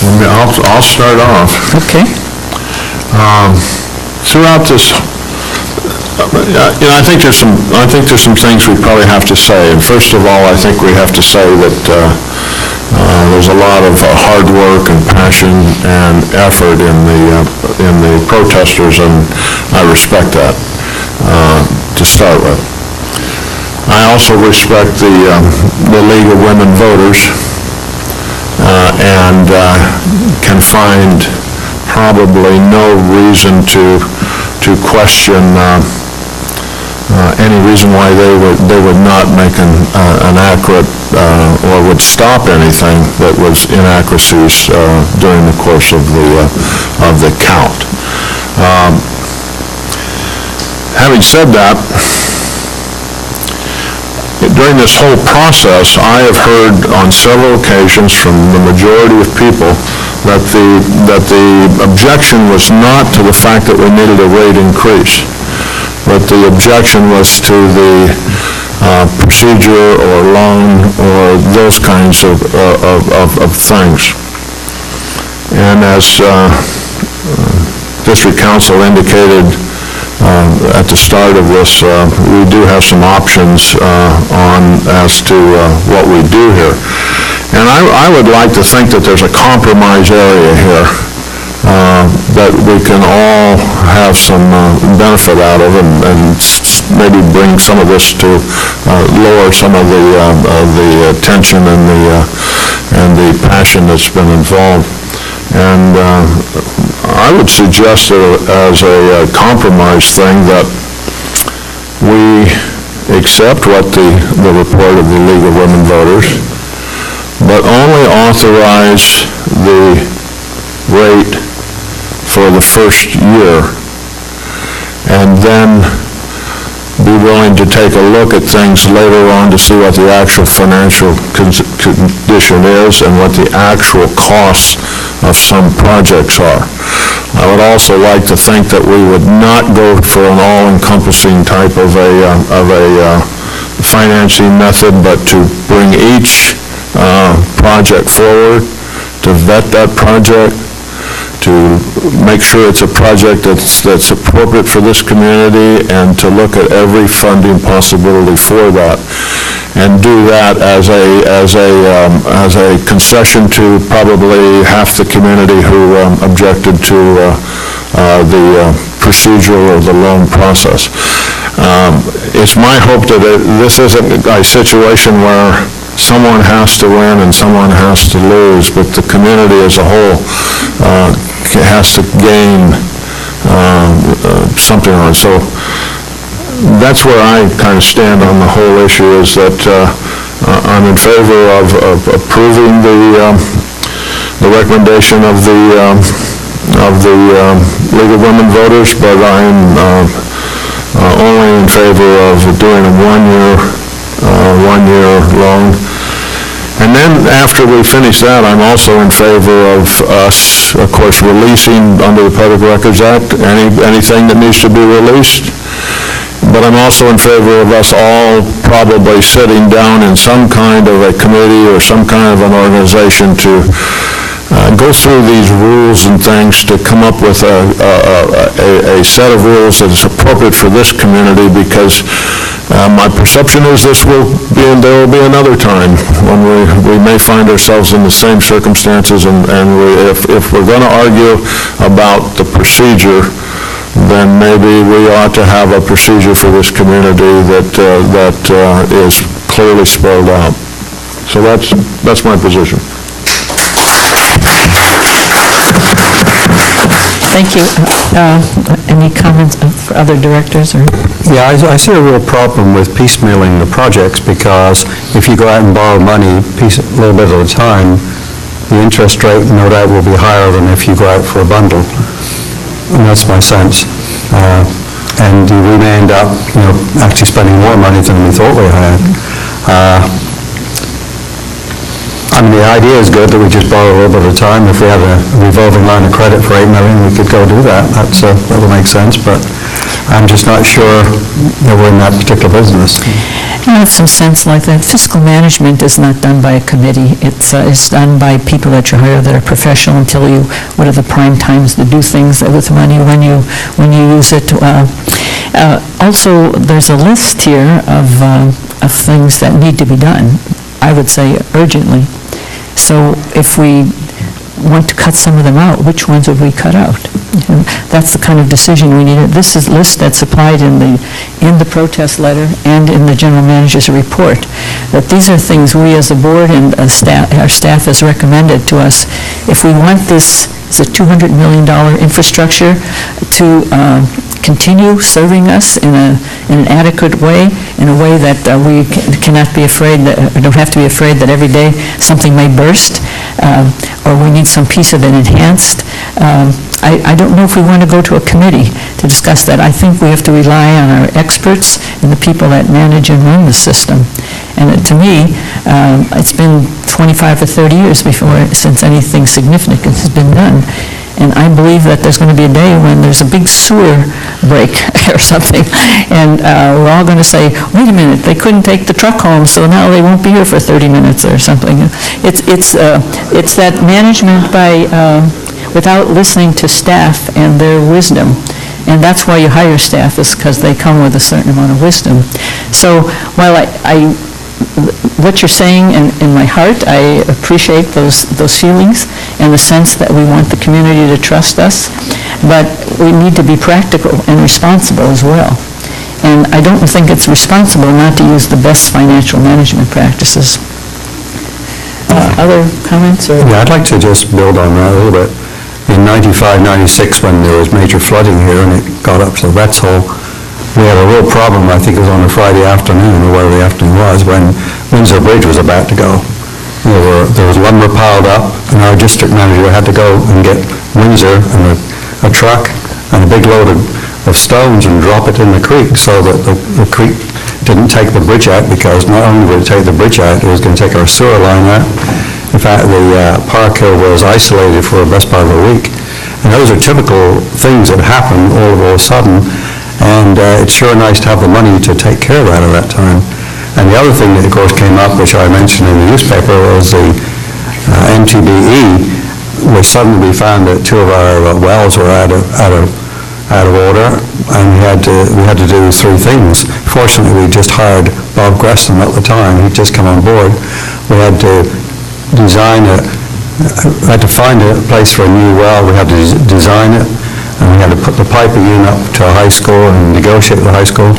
I'll start off. Okay. Throughout this, I think there's some things we probably have to say. And first of all, I think we have to say that there's a lot of hard work and passion and effort in the protesters, and I respect that to start with. I also respect the League of Women Voters, and can find probably no reason to question any reason why they would not make an accurate or would stop anything that was inaccuracies during the course of the count. Having said that, during this whole process, I have heard on several occasions from the majority of people that the objection was not to the fact that we needed a rate increase, but the objection was to the procedure or loan or those kinds of things. And as District Council indicated at the start of this, we do have some options as to what we do here. And I would like to think that there's a compromise area here that we can all have some benefit out of, and maybe bring some of this to lower some of the tension and the passion that's been involved. And I would suggest as a compromise thing that we accept what the report of the League of Women Voters, but only authorize the rate for the first year, and then be willing to take a look at things later on to see what the actual financial condition is and what the actual costs of some projects are. I would also like to think that we would not go for an all-encompassing type of a financing method, but to bring each project forward, to vet that project, to make sure it's a project that's appropriate for this community, and to look at every funding possibility for that, and do that as a concession to probably half the community who objected to the procedure or the loan process. It's my hope that this isn't a situation where someone has to win and someone has to lose, but the community as a whole has to gain something on it. So that's where I kind of stand on the whole issue, is that I'm in favor of approving the recommendation of the League of Women Voters, but I'm only in favor of doing a one-year loan. And then after we finish that, I'm also in favor of us, of course, releasing under the Public Records Act anything that needs to be released. But I'm also in favor of us all probably sitting down in some kind of a committee or some kind of an organization to go through these rules and things to come up with a set of rules that is appropriate for this community, because my perception is there will be another time when we may find ourselves in the same circumstances, and if we're going to argue about the procedure, then maybe we ought to have a procedure for this community that is clearly spelled out. So that's my position. Thank you. Any comments for other directors? Or? Yeah, I see a real problem with piecemealing the projects, because if you go out and borrow money a little bit at a time, the interest rate no doubt will be higher than if you go out for a bundle. And that's my sense. And we may end up, actually spending more money than we thought we had. I mean, the idea is good that we just borrow a little bit at a time. If we had a revolving line of credit for $8 million, we could go do that. That would make sense. But I'm just not sure that we're in that particular business. You know, some sense like that. Fiscal management is not done by a committee. It's done by people that you hire that are professional and tell you what are the prime times to do things with money when you use it. Also, there's a list here of things that need to be done, I would say urgently. So if we want to cut some of them out, which ones would we cut out? And that's the kind of decision we need. This is a list that's supplied in the protest letter and in the general manager's report, that these are things we as a board and our staff has recommended to us. If we want this, it's a $200 million infrastructure to continue serving us in an adequate way, in a way that we cannot be afraid, don't have to be afraid that every day something may burst, or we need some piece of it enhanced. I don't know if we want to go to a committee to discuss that. I think we have to rely on our experts and the people that manage and run the system. And to me, it's been 25 or 30 years since anything significant has been done. And I believe that there's going to be a day when there's a big sewer break or something, and we're all going to say, wait a minute, they couldn't take the truck home, so now they won't be here for 30 minutes or something. It's that management by without listening to staff and their wisdom. And that's why you hire staff, is because they come with a certain amount of wisdom. So while what you're saying in my heart, I appreciate those feelings and the sense that we want the community to trust us, but we need to be practical and responsible as well. And I don't think it's responsible not to use the best financial management practices. Other comments? Or? Yeah, I'd like to just build on that a little bit. In 95, 96, when there was major flooding here and it got up to the Rets Hole, we had a real problem. I think it was on a Friday afternoon, or whatever the afternoon was, when Windsor Bridge was about to go. There was lumber piled up, and our district manager had to go and get Windsor and a truck and a big load of stones and drop it in the creek, so that the creek didn't take the bridge out, because not only would it take the bridge out, it was going to take our sewer line out. In fact, the Park Hill was isolated for the best part of a week. And those are typical things that happen all of a sudden, and it's sure nice to have the money to take care of that at that time. And the other thing that, of course, came up, which I mentioned in the newspaper, was the MTBE, which suddenly we found that two of our wells were out of order, and we had to do three things. Fortunately, we just hired Bob Gresson at the time. He'd just come on board. We had to find a place for a new well. We had to design it, and we had to put the piping in up to a high school and negotiate with the high school.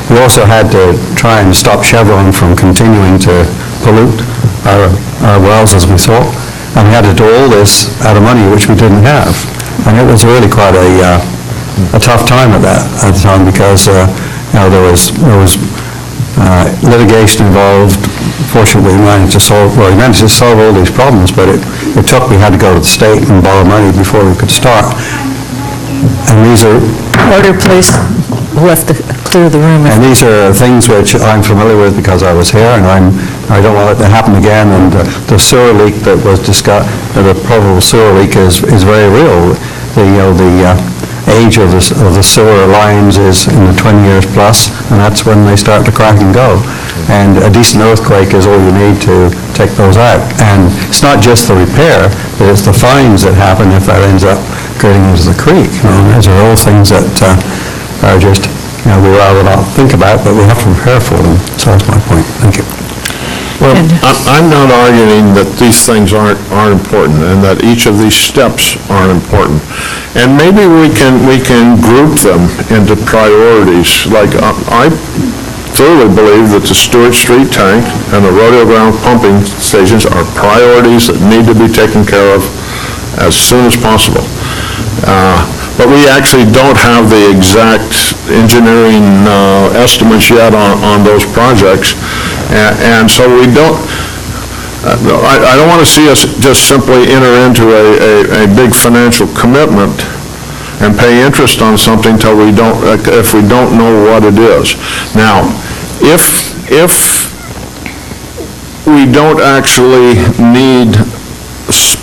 We also had to try and stop Chevron from continuing to pollute our wells as we thought, and we had to do all this out of money which we didn't have. And it was really quite a tough time at the time, because there was litigation involved. Fortunately, we managed to solve all these problems, but we had to go to the state and borrow money before we could start. And these are... Order, please. We'll have to clear the room. And these are things which I'm familiar with because I was here, and I don't want it to happen again. And the sewer leak that was discussed, the probable sewer leak is very real. The age of the sewer lines is in the 20 years plus, and that's when they start to crack and go. And a decent earthquake is all you need to take those out. And it's not just the repair, but it's the fines that happen if that ends up getting into the creek. Those are all things that are just, we rather not think about, but we have to prepare for them. So that's my point. Thank you. Well, I'm not arguing that these things aren't important, and that each of these steps are important. And maybe we can group them into priorities. Like, I thoroughly believe that the Stewart Street tank and the rodeo ground pumping stations are priorities that need to be taken care of as soon as possible. But we actually don't have the exact engineering estimates yet on those projects. And so we don't, I don't want to see us just simply enter into a big financial commitment and pay interest on something till if we don't know what it is. Now, if we don't actually need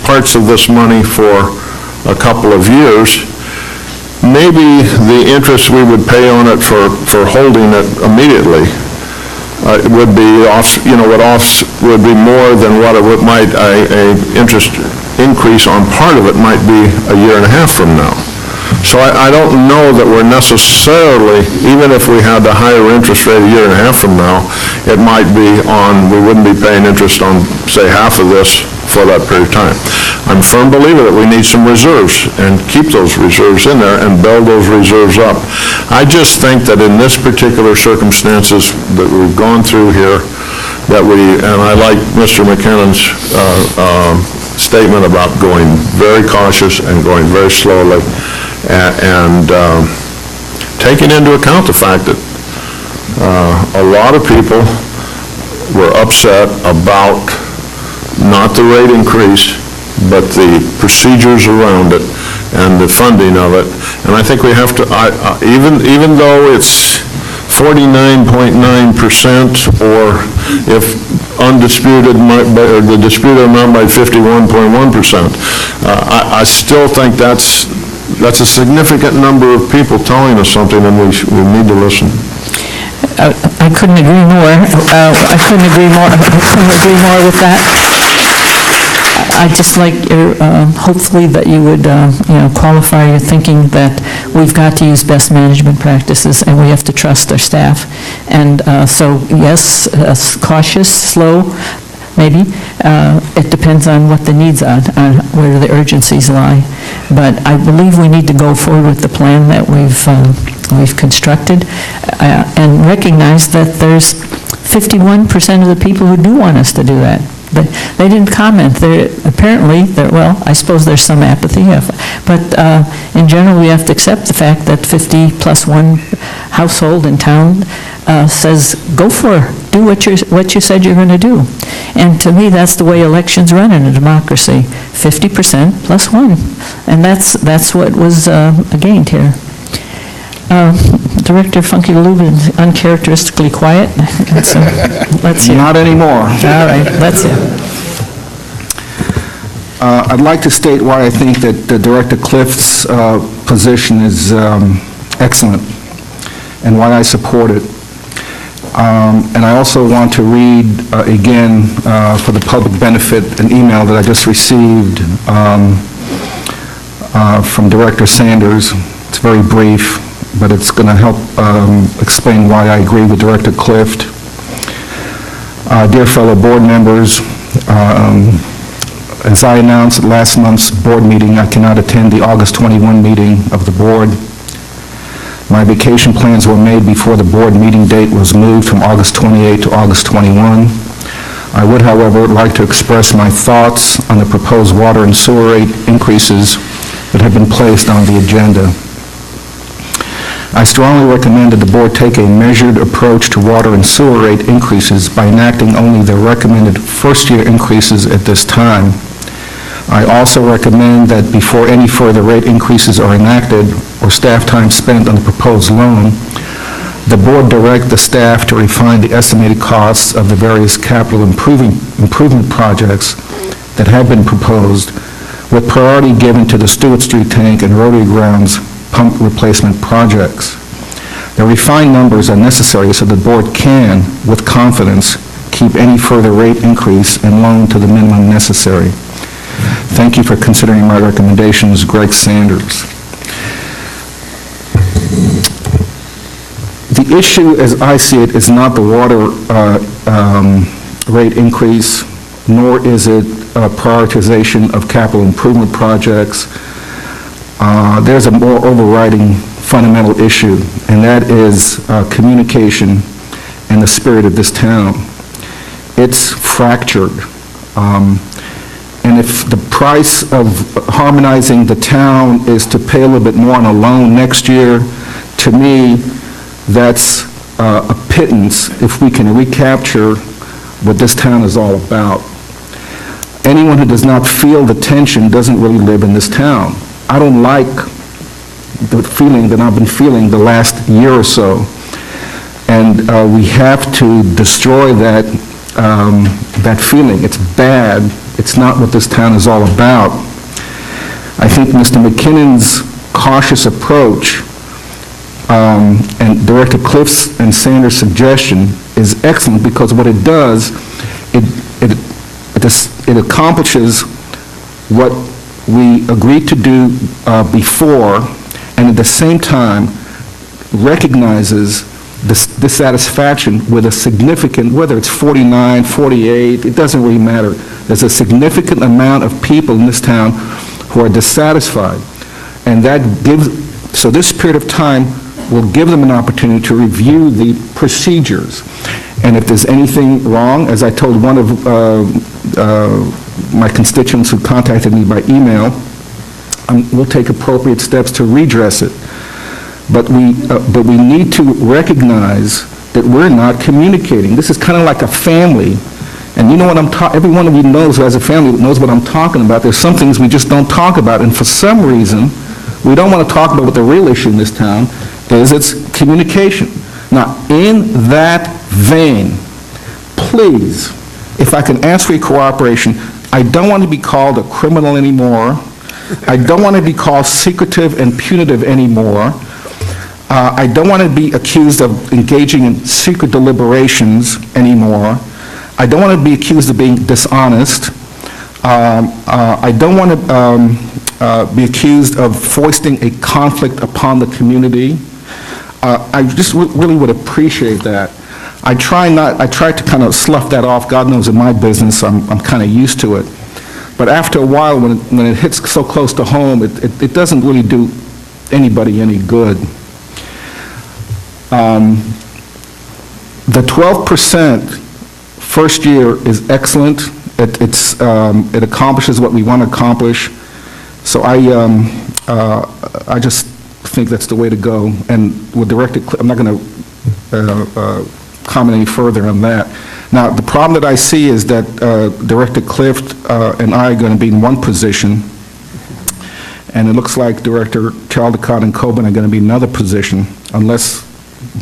parts of this money for a couple of years, maybe the interest we would pay on it for holding it immediately would be would be more than what it might, a interest increase on part of it might be a year and a half from now. So I don't know that we're necessarily, even if we had the higher interest rate a year and a half from now, it might be we wouldn't be paying interest on, say, half of this for that period of time. I'm a firm believer that we need some reserves and keep those reserves in there and build those reserves up. I just think that in this particular circumstances that we've gone through here, and I like Mr. McKinnon's statement about going very cautious and going very slowly, and taking into account the fact that a lot of people were upset about not the rate increase, but the procedures around it and the funding of it. And I think we have to, even though it's 49.9%, or if undisputed, or the disputed amount by 51.1%, I still think that's a significant number of people telling us something, and we need to listen. I couldn't agree more. I couldn't agree more with that. I'd just like hopefully that you would qualify your thinking that we've got to use best management practices and we have to trust our staff. And so yes, cautious, slow, maybe. It depends on what the needs are, where the urgencies lie. But I believe we need to go forward with the plan that we've constructed, and recognize that there's 51% of the people who do want us to do that. They didn't comment. Well, I suppose there's some apathy, but in general, we have to accept the fact that 50 plus one household in town says, go for it. Do what you said you're going to do. And to me, that's the way elections run in a democracy, 50% plus one. And that's what was gained here. Director Funky Lubin, uncharacteristically quiet. Let's hear. Not anymore. All right, let's hear. I'd like to state why I think that Director Clift's position is excellent and why I support it. And I also want to read again, for the public benefit, an email that I just received from Director Sanders. It's very brief, but it's going to help explain why I agree with Director Clift. Dear fellow board members, as I announced at last month's board meeting, I cannot attend the August 21 meeting of the board. My vacation plans were made before the board meeting date was moved from August 28 to August 21. I would, however, like to express my thoughts on the proposed water and sewer rate increases that have been placed on the agenda. I strongly recommend that the board take a measured approach to water and sewer rate increases by enacting only the recommended first-year increases at this time. I also recommend that before any further rate increases are enacted or staff time spent on the proposed loan, the board direct the staff to refine the estimated costs of the various capital improvement projects that have been proposed, with priority given to the Stewart Street Tank and Rotary Grounds pump replacement projects. The refined numbers are necessary so the board can, with confidence, keep any further rate increase and loan to the minimum necessary. Thank you for considering my recommendations. Greg Sanders. The issue, as I see it, is not the water rate increase, nor is it prioritization of capital improvement projects. There's a more overriding fundamental issue, and that is communication and the spirit of this town. It's fractured. And if the price of harmonizing the town is to pay a little bit more on a loan next year, to me, that's a pittance if we can recapture what this town is all about. Anyone who does not feel the tension doesn't really live in this town. I don't like the feeling that I've been feeling the last year or so. And we have to destroy that, that feeling. It's bad. It's not what this town is all about. I think Mr. McKinnon's cautious approach, and Director Cliff's and Sanders' suggestion is excellent, because what it does, it accomplishes what we agreed to do before, and at the same time recognizes dissatisfaction with a significant, whether it's 49, 48, it doesn't really matter. There's a significant amount of people in this town who are dissatisfied. And that gives, so this period of time will give them an opportunity to review the procedures. And if there's anything wrong, as I told one of my constituents who contacted me by email, we'll take appropriate steps to redress it. But we need to recognize that we're not communicating. This is kind of like a family. And you know what every one of you knows who has a family knows what I'm talking about. There's some things we just don't talk about. And for some reason, we don't want to talk about what the real issue in this town is. It's communication. Now, in that vein, please, if I can ask for your cooperation, I don't want to be called a criminal anymore. I don't want to be called secretive and punitive anymore. I don't want to be accused of engaging in secret deliberations anymore. I don't want to be accused of being dishonest. I don't want to be accused of foisting a conflict upon the community. I just really would appreciate that. I try to kind of slough that off. God knows in my business, I'm kind of used to it. But after a while, when it hits so close to home, it doesn't really do anybody any good. The 12% first year is excellent. It accomplishes what we want to accomplish. So I just think that's the way to go. And with Director Cliff, I'm not going to comment any further on that. Now, the problem that I see is that Director Cliff and I are going to be in one position, and it looks like Director Chaldecott and Coburn are going to be in another position, unless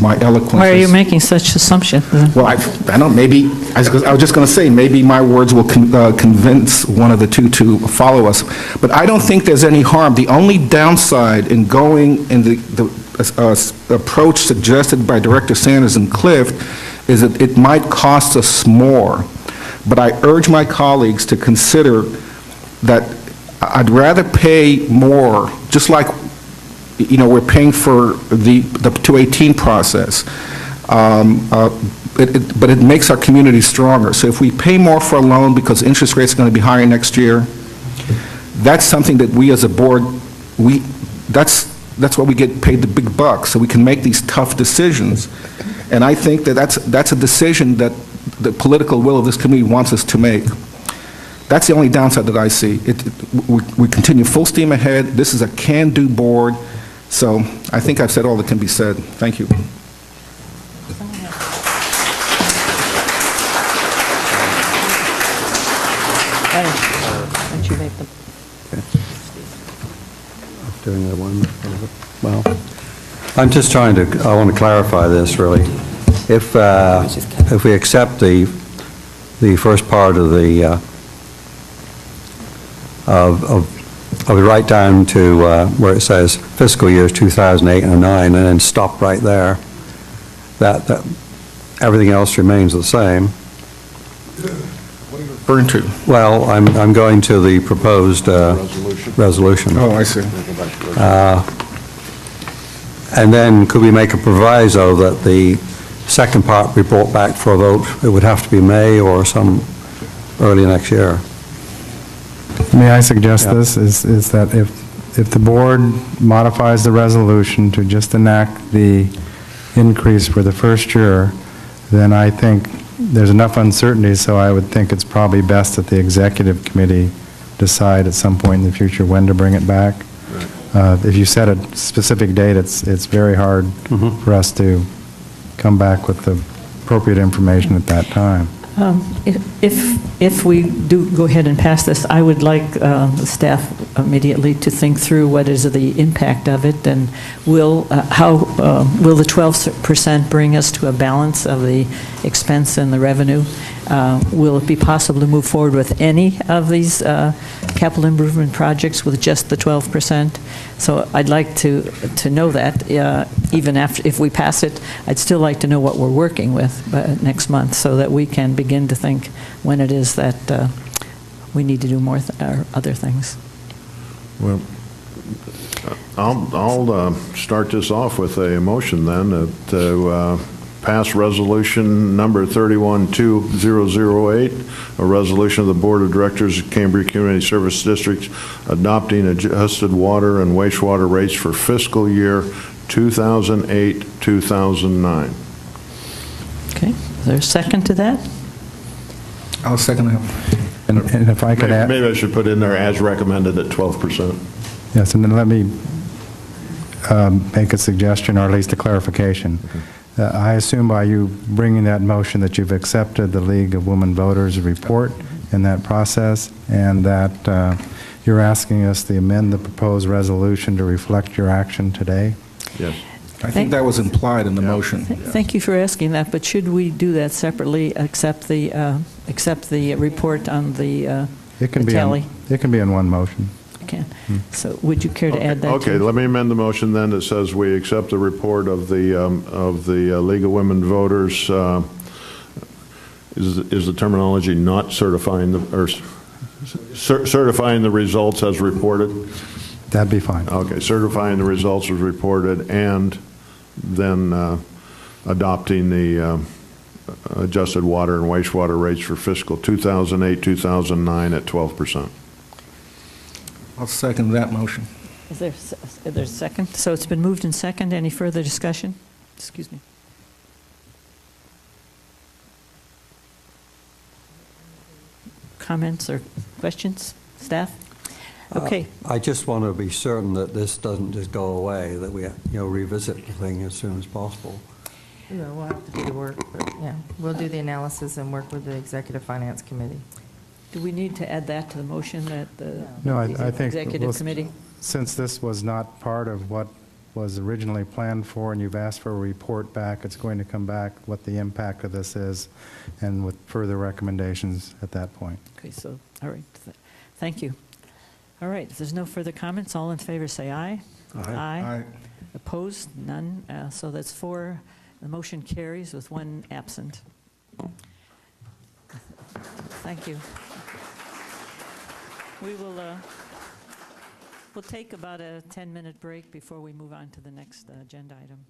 my eloquence Why are you is... making such assumption? Well, I don't, maybe, I was just going to say, maybe my words will convince one of the two to follow us. But I don't think there's any harm. The only downside in going in the approach suggested by Director Sanders and Cliff is that it might cost us more. But I urge my colleagues to consider that I'd rather pay more, just like we're paying for the 218 process, but it makes our community stronger. So if we pay more for a loan because interest rates are going to be higher next year, that's something that we as a board, that's why we get paid the big bucks, so we can make these tough decisions. And I think that that's a decision that the political will of this community wants us to make. That's the only downside that I see. We continue full steam ahead. This is a can-do board. So I think I've said all that can be said. Thank you. Doing the one. Well, I'm just trying to. I want to clarify this really. If we accept the first part of the of the right down to where it says fiscal years 2008 and 09, and then stop right there, that everything else remains the same. What are you referring to? Well, I'm going to the proposed resolution. Oh, I see. And then could we make a proviso that the second part be brought back for a vote? It would have to be May or some early next year. May I suggest this, is that if the board modifies the resolution to just enact the increase for the first year, then I think there's enough uncertainty, so I would think it's probably best that the executive committee decide at some point in the future when to bring it back. If you set a specific date, it's very hard for us to come back with the appropriate information at that time. If we do go ahead and pass this, I would like the staff immediately to think through what is the impact of it, and will the 12% bring us to a balance of the expense and the revenue? Will it be possible to move forward with any of these capital improvement projects with just the 12%. So I'd like to know that, even after, if we pass it, I'd still like to know what we're working with next month, so that we can begin to think when it is that we need to do more other things. Well, I'll start this off with a motion then to pass resolution number 31-2008, a resolution of the Board of Directors of Cambria Community Service Districts adopting adjusted water and wastewater rates for fiscal year 2008-2009. Okay, is there a second to that? I'll second that. And if I could add... Maybe I should put in there as recommended at 12%. Yes, and then let me make a suggestion, or at least a clarification. I assume by you bringing that motion that you've accepted the League of Women Voters report in that process, and that you're asking us to amend the proposed resolution to reflect your action today? Yes. I think that was implied in the motion. Thank you for asking that, but should we do that separately, accept the report on the tally? It can be in one motion. Can. So would you care to add that? Okay, let me amend the motion then that says we accept the report of the League of Women Voters. Is the terminology not certifying certifying the results as reported? That'd be fine. Okay, certifying the results as reported, and then adopting the adjusted water and wastewater rates for fiscal 2008-2009 at 12%. I'll second that motion. Is there a second? So it's been moved and second. Any further discussion? Excuse me. Comments or questions? Staff? Okay. I just want to be certain that this doesn't just go away, that we revisit the thing as soon as possible. Yeah, we'll have to do the work, but yeah, we'll do the analysis and work with the Executive Finance Committee. Do we need to add that to the motion that the No, I think... Executive Committee? Since this was not part of what was originally planned for, and you've asked for a report back, it's going to come back what the impact of this is, and with further recommendations at that point. Okay, so, all right. Thank you. All right, if there's no further comments, all in favor say aye. Aye. Aye. Opposed? None. So that's 4. The motion carries with 1 absent. Thank you. We will we'll take about a 10-minute break before we move on to the next agenda item.